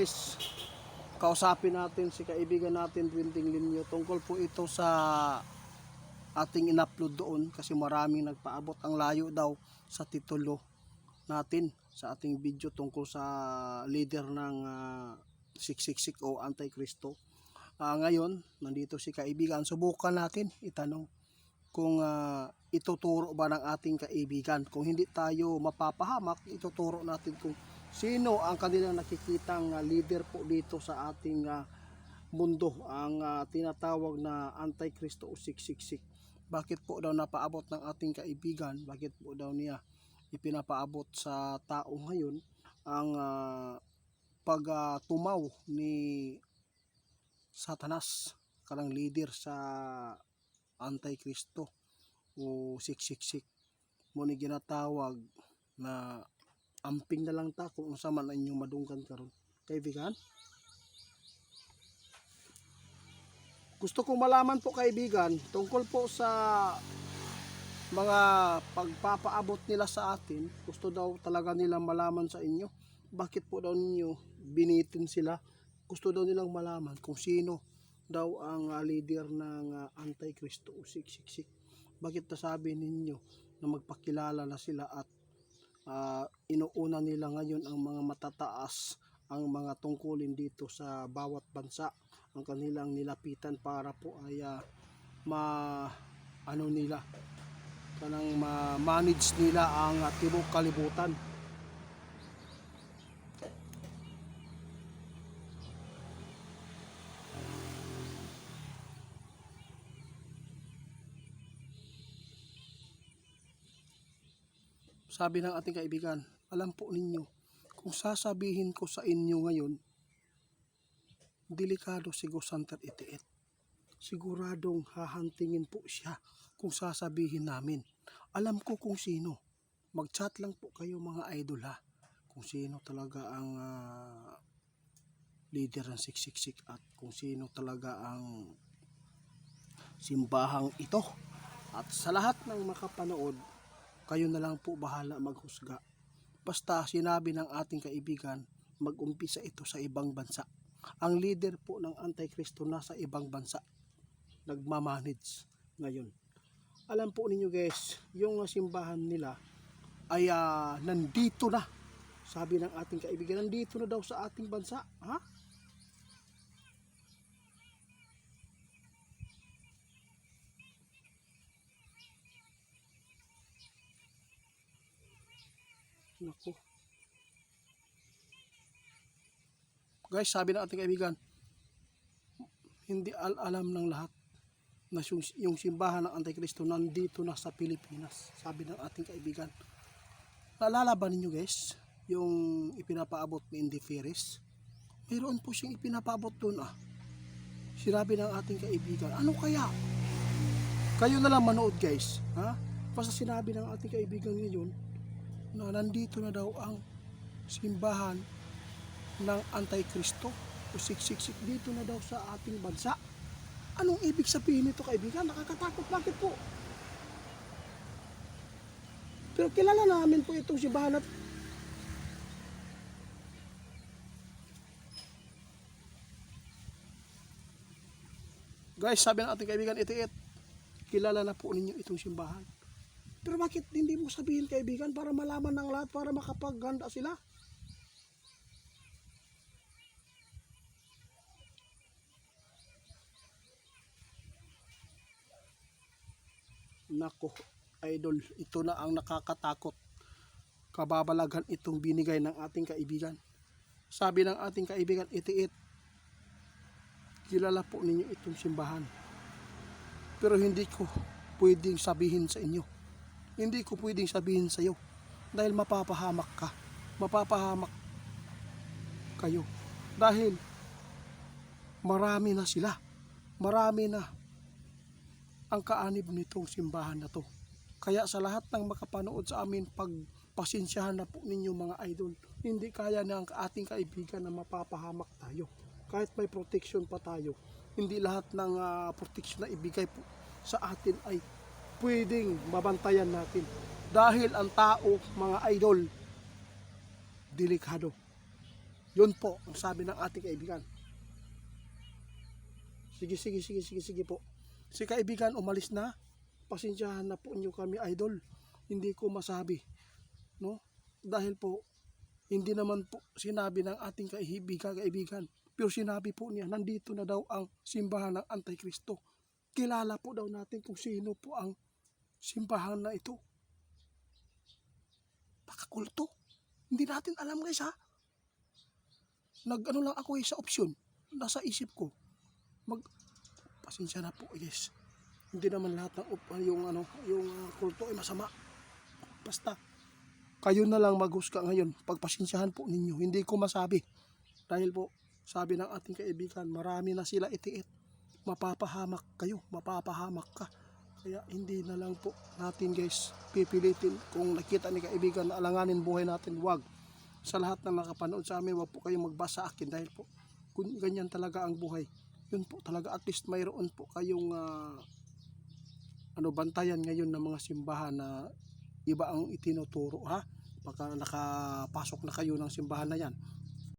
guys, kausapin natin si kaibigan natin Dwinding Linyo. Tungkol po ito sa ating in-upload doon kasi maraming nagpaabot. Ang layo daw sa titulo natin sa ating video tungkol sa leader ng 666 o Antikristo. Ngayon, nandito si kaibigan. Subukan natin itanong kung ituturo ba ng ating kaibigan. Kung hindi tayo mapapahamak, ituturo natin kung sino ang kanilang nakikitang leader po dito sa ating mundo, ang tinatawag na Antikristo o 666. Bakit po daw napaabot ng ating kaibigan? Bakit po daw niya ipinapaabot sa tao ngayon ang pagtumaw ni Satanas, kanang leader sa Antikristo o 666? Muna ginatawag na amping na lang ta kung unsa man inyong madungkan karon. Kaibigan, gusto kong malaman po kaibigan tungkol po sa mga pagpapaabot nila sa atin. Gusto daw talaga nilang malaman sa inyo bakit po daw ninyo binitin sila. Gusto daw nilang malaman kung sino daw ang leader ng Antikristo o 666. Bakit nasabi ninyo na magpakilala na sila at inuuna nila ngayon ang mga matataas, ang mga tungkulin dito sa bawat bansa, ang kanilang nilapitan para po ay ma-manage nila ang tibok kalibutan. Sabi ng ating kaibigan, alam po ninyo, kung sasabihin ko sa inyo ngayon, delikado si Gosanter 88. Siguradong hahantingin po siya kung sasabihin namin. Alam ko kung sino. Mag-chat lang po kayo mga idol ha, kung sino talaga ang leader ng 666 at kung sino talaga ang simbahang ito. At sa lahat ng makapanood, kayo na lang po bahala maghusga. Basta sinabi ng ating kaibigan, mag-umpisa ito sa ibang bansa. Ang leader po ng Antikristo nasa ibang bansa, nagmamanage ngayon. Alam po ninyo guys, yung simbahan nila ay nandito na. Sabi ng ating kaibigan, nandito na daw sa ating bansa. Ha? Naku. Guys, sabi ng ating kaibigan, hindi alam ng lahat na yung simbahan ng Antikristo nandito na sa Pilipinas. Sabi ng ating kaibigan. Naalala ba ninyo guys, yung ipinapaabot ni Indy Ferris? Mayroon po siyang ipinapaabot doon Sinabi ng ating kaibigan, ano kaya? Kayo na lang manood guys. Ha? Basta sinabi ng ating kaibigan ngayon, na nandito na daw ang simbahan ng Antikristo o 666 dito na daw sa ating bansa. Anong ibig sabihin nito kaibigan? Nakakatakot, bakit po? Pero kilala namin po itong simbahan. Guys, sabi ng ating kaibigan, kilala na po ninyo itong simbahan. Pero bakit hindi mo sabihin kaibigan para malaman ng lahat, para makapaghanda sila? Nako, idol, ito na ang nakakatakot. Kababalaghan itong binigay ng ating kaibigan. Sabi ng ating kaibigan, kilala po ninyo itong simbahan. Pero hindi ko pwedeng sabihin sa inyo. Hindi ko pwedeng sabihin sa iyo dahil mapapahamak ka. Mapapahamak kayo. Dahil marami na sila. Marami na ang kaanib nitong simbahan na to. Kaya sa lahat ng makapanood sa amin, pagpasensyahan na po ninyo mga idol. Hindi kaya ng ating kaibigan na mapapahamak tayo. Kahit may protection pa tayo, hindi lahat ng protection na ibigay po sa atin ay pwedeng mabantayan natin. Dahil ang tao, mga idol, delikado. Yun po ang sabi ng ating kaibigan. Sige po. Si kaibigan umalis na. Pasensyahan na po niyo kami, idol. Hindi ko masabi, no? Dahil po hindi naman po sinabi ng ating kaibigan, pero sinabi po niya nandito na daw ang simbahan ng Antikristo. Kilala po daw natin kung sino po ang simbahan na ito. Pakakulto. Hindi natin alam, guys, ha. Nag-ano lang ako sa opsyon. Nasa isip ko. Pasensya na po, guys. Hindi naman lahat ng yung kulto ay masama. Basta kayo na lang maghusga ngayon. Pagpasensyahan po ninyo. Hindi ko masabi. Dahil po, sabi ng ating kaibigan, marami na sila itiit. Mapapahamak kayo. Mapapahamak ka. Kaya hindi na lang po natin, guys, pipilitin. Kung nakita ni kaibigan na alanganin buhay natin, wag. Sa lahat na nakapanood sa amin, wag po kayong magbasa akin. Dahil po, kung ganyan talaga ang buhay, yun po talaga, at least mayroon po kayong bantayan ngayon ng mga simbahan na iba ang itinuturo, ha. Pagka nakapasok na kayo ng simbahan na yan,